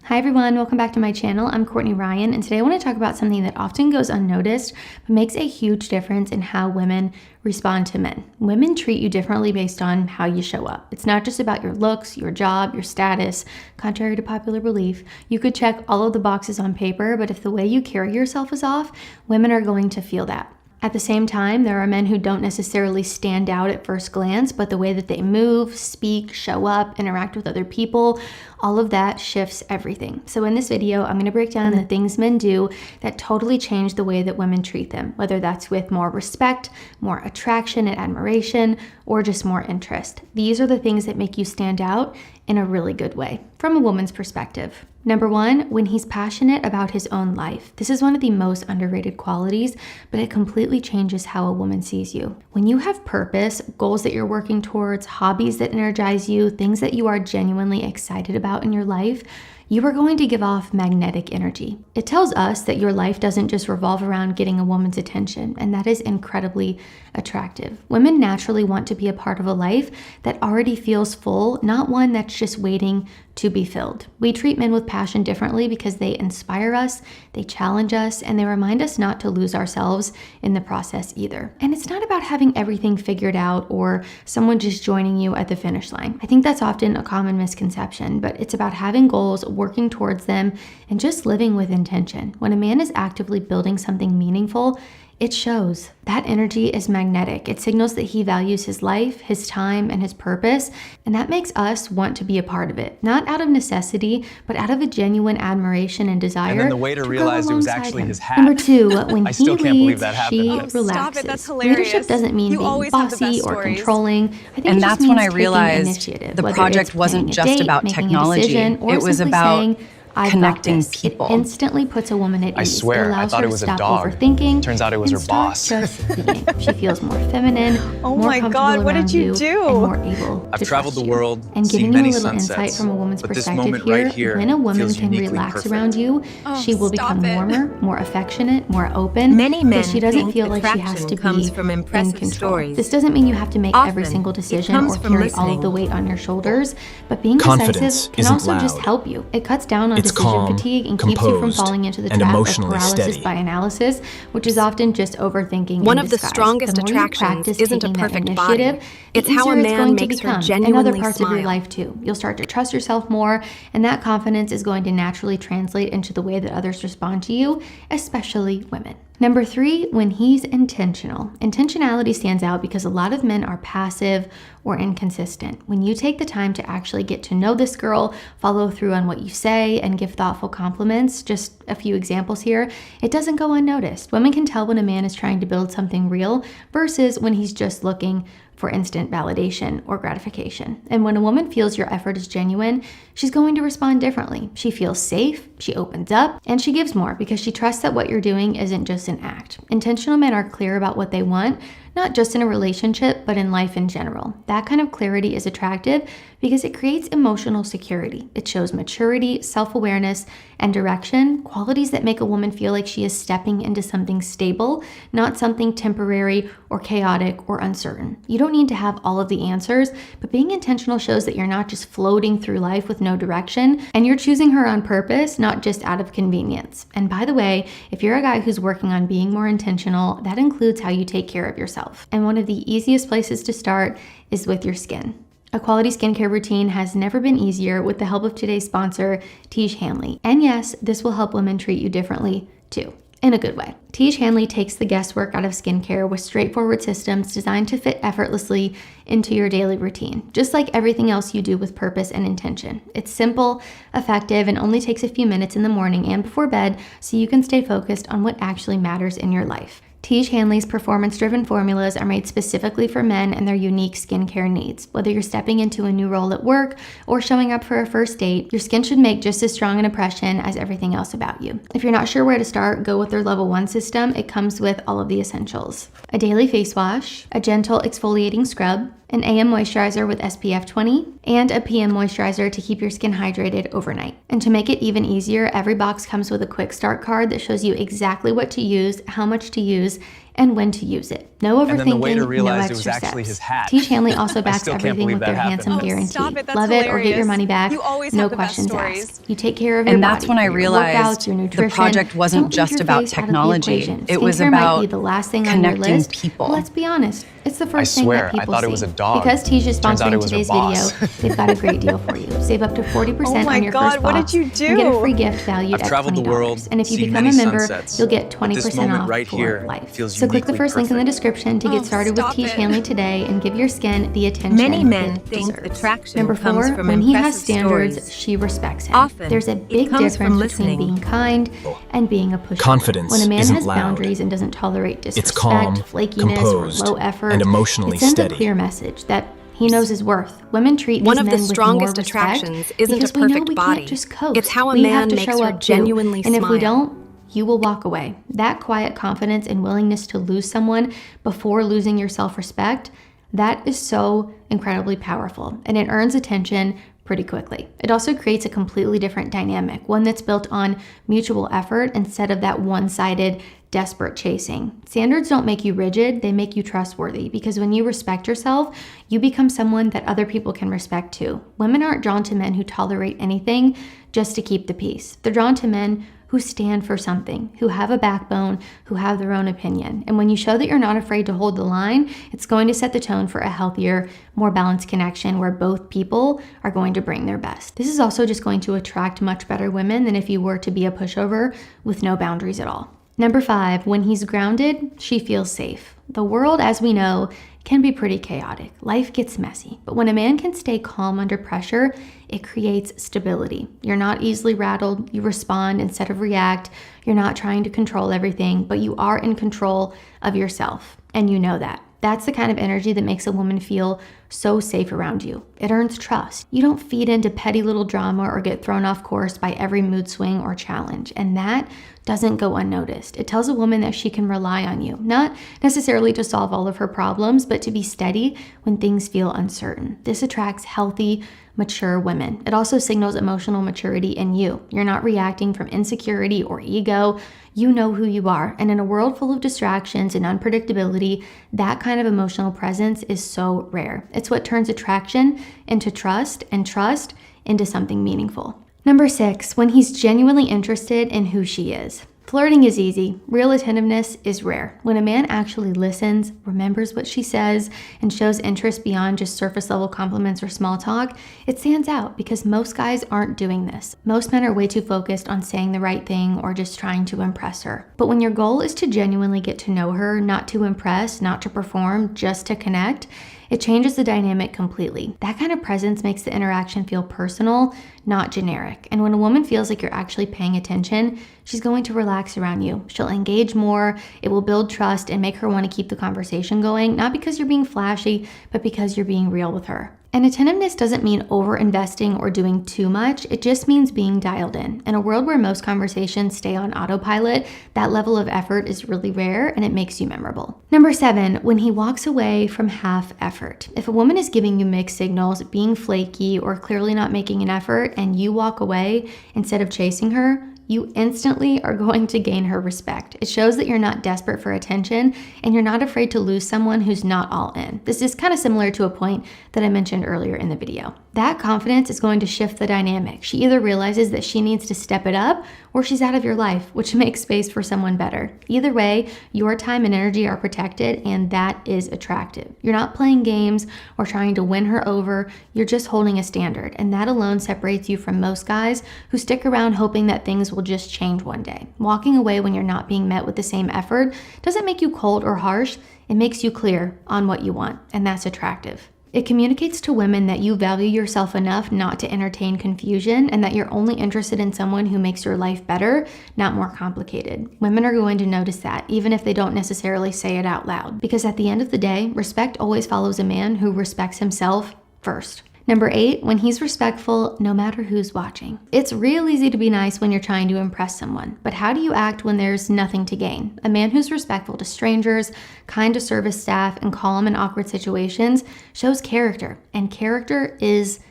Hi everyone, welcome back to my channel. I'm Courtney Ryan, and today I want to talk about something that often goes unnoticed but makes a huge difference in how women respond to men. Women treat you differently based on how you show up. It's not just about your looks, your job, your status. Contrary to popular belief, you could check all of the boxes on paper, but if the way you carry yourself is off, women are going to feel that. At the same time, there are men who don't necessarily stand out at first glance, but the way that they move, speak, show up, interact with other people, all of that shifts everything. So in this video, I'm going to break down the things men do that totally change the way that women treat them, whether that's with more respect, more attraction and admiration, or just more interest. These are the things that make you stand out in a really good way from a woman's perspective. Number one, when he's passionate about his own life. This is one of the most underrated qualities, but it completely changes how a woman sees you. When you have purpose, goals that you're working towards, hobbies that energize you, things that you are genuinely excited about in your life, you are going to give off magnetic energy. It tells us that your life doesn't just revolve around getting a woman's attention, and that is incredibly attractive. Women naturally want to be a part of a life that already feels full, not one that's just waiting to be filled. We treat men with passion differently because they inspire us, they challenge us, and they remind us not to lose ourselves in the process either. And it's not about having everything figured out or someone just joining you at the finish line. I think that's often a common misconception, but it's about having goals, working towards them, and just living with intention. When a man is actively building something meaningful, it shows. That energy is magnetic. It signals that he values his life, his time, and his purpose, and that makes us want to be a part of it. Not out of necessity, but out of a genuine admiration and desire. And then the waiter realized it was actually his hat. Number two, when I still he can't believe leads, that she happened. relaxes. Stop it, that's hilarious. Leadership doesn't mean being bossy or controlling. I think And it that's just when means I realized taking initiative, the whether project it's wasn't planning a just date, about making a technology. decision, or It was simply about saying, "I've got connecting this." people. It instantly puts a woman at I ease. swear, It I allows thought her it to was a stop dog. overthinking. Turns out it was and her start boss. Just being. She feels more feminine, Oh more my comfortable God, what around did you do? and more able I've to traveled trust the you. world, And seen giving you a many little sunsets, insight from a woman's but this perspective moment here, right here when a woman feels can uniquely relax perfect. around you, Oh, she will stop become it. warmer, more affectionate, more open. Many men because she doesn't think feel like she has attraction to comes be from in impressive control. stories. This doesn't mean you have to make every Often, single it decision comes or from carry all of listening. the weight on your shoulders, but being Confidence decisive can isn't also just loud. help you. It cuts down on It's decision calm, fatigue and keeps you from composed, falling into the and trap of emotionally paralysis steady. by analysis, which is often just overthinking. One in of the disguise. strongest The more you attractions practice isn't a taking that perfect initiative, body. the It's how a easier man going to makes her become in other genuinely parts of your smile. life too. You'll start to trust yourself more, and that confidence is going to naturally translate into the way that others respond to you, especially women. Number three, when he's intentional. Intentionality stands out because a lot of men are passive or inconsistent. When you take the time to actually get to know this girl, follow through on what you say, and give thoughtful compliments, just a few examples here, it doesn't go unnoticed. Women can tell when a man is trying to build something real versus when he's just looking for instant validation or gratification. And when a woman feels your effort is genuine, she's going to respond differently. She feels safe, she opens up, and she gives more because she trusts that what you're doing isn't just an act. Intentional men are clear about what they want, not just in a relationship, but in life in general. That kind of clarity is attractive because it creates emotional security. It shows maturity, self-awareness, and direction, qualities that make a woman feel like she is stepping into something stable, not something temporary or chaotic or uncertain. You don't need to have all of the answers, but being intentional shows that you're not just floating through life with no direction, and you're choosing her on purpose, not just out of convenience. And by the way, if you're a guy who's working on being more intentional, that includes how you take care of yourself. And one of the easiest places to start is with your skin. A quality skincare routine has never been easier with the help of today's sponsor, Tiege Hanley. And yes, this will help women treat you differently too, in a good way. Tiege Hanley takes the guesswork out of skincare with straightforward systems designed to fit effortlessly into your daily routine, just like everything else you do with purpose and intention. It's simple, effective, and only takes a few minutes in the morning and before bed so you can stay focused on what actually matters in your life. Tiege Hanley's performance-driven formulas are made specifically for men and their unique skincare needs. Whether you're stepping into a new role at work or showing up for a first date, your skin should make just as strong an impression as everything else about you. If you're not sure where to start, go with their Level 1 system. It comes with all of the essentials: a daily face wash, a gentle exfoliating scrub, an AM moisturizer with SPF 20, and a PM moisturizer to keep your skin hydrated overnight. And to make it even easier, every box comes with a quick start card that shows you exactly what to use, how much to use, and when to use it. No overthinking, And then the waiter no realized extra it was actually steps. his hat. Tiege Hanley also I backs still can't everything believe with their that handsome happened. guarantee. Stop it, that's Love it or get your hilarious. money back. You always No have the best questions stories. asked. You take care of your And body, that's when I your realized workouts, your the nutrition. project wasn't Don't leave just your about face out of the technology. equation. It was Skincare might about be the last thing on your connecting list. people. But let's be honest, it's the I first thing swear, that people I thought it see. was a dog. Because Tiege is Turns out sponsoring it was her today's boss. video, they've got a great deal for you. Save up to 40% Oh my on your God, first what did box you and get a do? free gift valued I've at traveled the $20. world, And if you seen become many a member, sunsets, you'll get but this 20% moment off right for here life. feels So click the uniquely first link in the perfect. description to get Oh, started with stop Tiege it. Hanley today and give your skin the attention Many men it think deserves. attraction Number comes 4, from when he has impressive standards, stories. she respects him. Often, There's a it big comes difference from between listening. being kind and being a pushover. Confidence When a man isn't has loud. boundaries and doesn't tolerate disrespect, calm, flakiness, composed, or low effort, and emotionally it sends steady. a clear message that he knows his worth. Women treat One these of the men with strongest more respect attractions isn't a because we know perfect we body. can't just coast. It's how a we have man to makes show her up too. genuinely And if we smile. don't, you will walk away. That quiet confidence and willingness to lose someone before losing your self-respect, that is so incredibly powerful, and it earns attention pretty quickly. It also creates a completely different dynamic, one that's built on mutual effort instead of that one-sided, desperate chasing. Standards don't make you rigid, they make you trustworthy, because when you respect yourself, you become someone that other people can respect too. Women aren't drawn to men who tolerate anything just to keep the peace. They're drawn to men who stand for something, who have a backbone, who have their own opinion. And when you show that you're not afraid to hold the line, it's going to set the tone for a healthier, more balanced connection where both people are going to bring their best. This is also just going to attract much better women than if you were to be a pushover with no boundaries at all. Number 5, when he's grounded, she feels safe. The world, as we know, can be pretty chaotic. Life gets messy. But when a man can stay calm under pressure, it creates stability. You're not easily rattled. You respond instead of react. You're not trying to control everything, but you are in control of yourself. And you know that. That's the kind of energy that makes a woman feel so safe around you. It earns trust. You don't feed into petty little drama or get thrown off course by every mood swing or challenge. And that doesn't go unnoticed. It tells a woman that she can rely on you, not necessarily to solve all of her problems, but to be steady when things feel uncertain. This attracts healthy, mature women. It also signals emotional maturity in you. You're not reacting from insecurity or ego. You know who you are. And in a world full of distractions and unpredictability, that kind of emotional presence is so rare. It's what turns attraction into trust and trust into something meaningful. Number 6, when he's genuinely interested in who she is. Flirting is easy. Real attentiveness is rare. When a man actually listens, remembers what she says, and shows interest beyond just surface level compliments or small talk, it stands out because most guys aren't doing this. Most men are way too focused on saying the right thing or just trying to impress her. But when your goal is to genuinely get to know her, not to impress, not to perform, just to connect, it changes the dynamic completely. That kind of presence makes the interaction feel personal, not generic. And when a woman feels like you're actually paying attention, she's going to relax around you. She'll engage more, it will build trust and make her want to keep the conversation going, not because you're being flashy, but because you're being real with her. And attentiveness doesn't mean over-investing or doing too much. It just means being dialed in. In a world where most conversations stay on autopilot, that level of effort is really rare and it makes you memorable. Number 7, when he walks away from half effort. If a woman is giving you mixed signals, being flaky, or clearly not making an effort, and you walk away instead of chasing her, you instantly are going to gain her respect. It shows that you're not desperate for attention and you're not afraid to lose someone who's not all in. This is kind of similar to a point that I mentioned earlier in the video. That confidence is going to shift the dynamic. She either realizes that she needs to step it up or she's out of your life, which makes space for someone better. Either way, your time and energy are protected and that is attractive. You're not playing games or trying to win her over. You're just holding a standard, and that alone separates you from most guys who stick around hoping that things will just change one day. Walking away when you're not being met with the same effort doesn't make you cold or harsh. It makes you clear on what you want, and that's attractive. It communicates to women that you value yourself enough not to entertain confusion and that you're only interested in someone who makes your life better, not more complicated. Women are going to notice that, even if they don't necessarily say it out loud. Because at the end of the day, respect always follows a man who respects himself first. Number 8, when he's respectful, no matter who's watching. It's real easy to be nice when you're trying to impress someone, but how do you act when there's nothing to gain? A man who's respectful to strangers, kind to service staff, and calm in awkward situations shows character, and character is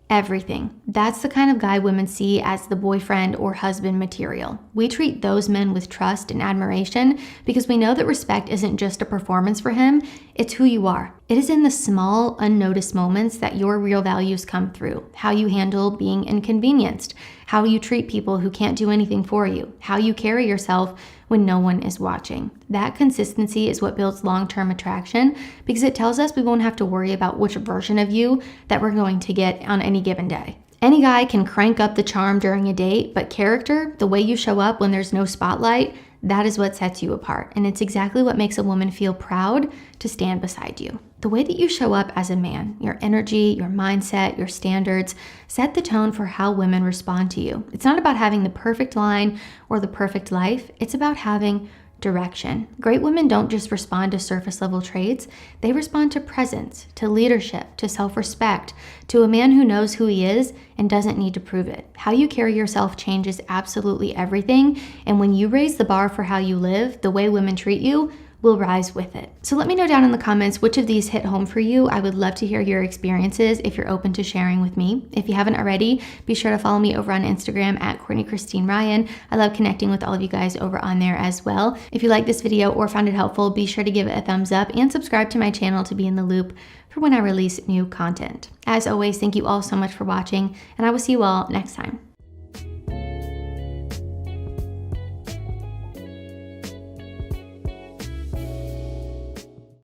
everything. That's the kind of guy women see as the boyfriend or husband material. We treat those men with trust and admiration because we know that respect isn't just a performance for him, it's who you are. It is in the small, unnoticed moments that your real values come through. How you handle being inconvenienced, how you treat people who can't do anything for you, how you carry yourself when no one is watching. That consistency is what builds long-term attraction because it tells us we won't have to worry about which version of you that we're going to get on any given day. Any guy can crank up the charm during a date, but character, the way you show up when there's no spotlight, that is what sets you apart. And it's exactly what makes a woman feel proud to stand beside you. The way that you show up as a man, your energy, your mindset, your standards, set the tone for how women respond to you. It's not about having the perfect line or the perfect life. It's about having direction. Great women don't just respond to surface level traits. They respond to presence, to leadership, to self-respect, to a man who knows who he is and doesn't need to prove it. How you carry yourself changes absolutely everything. And when you raise the bar for how you live, the way women treat you will rise with it. So let me know down in the comments which of these hit home for you. I would love to hear your experiences if you're open to sharing with me. If you haven't already, be sure to follow me over on Instagram at Courtney Christine Ryan. I love connecting with all of you guys over on there as well. If you like this video or found it helpful, be sure to give it a thumbs up and subscribe to my channel to be in the loop for when I release new content. As always, thank you all so much for watching, and I will see you all next time.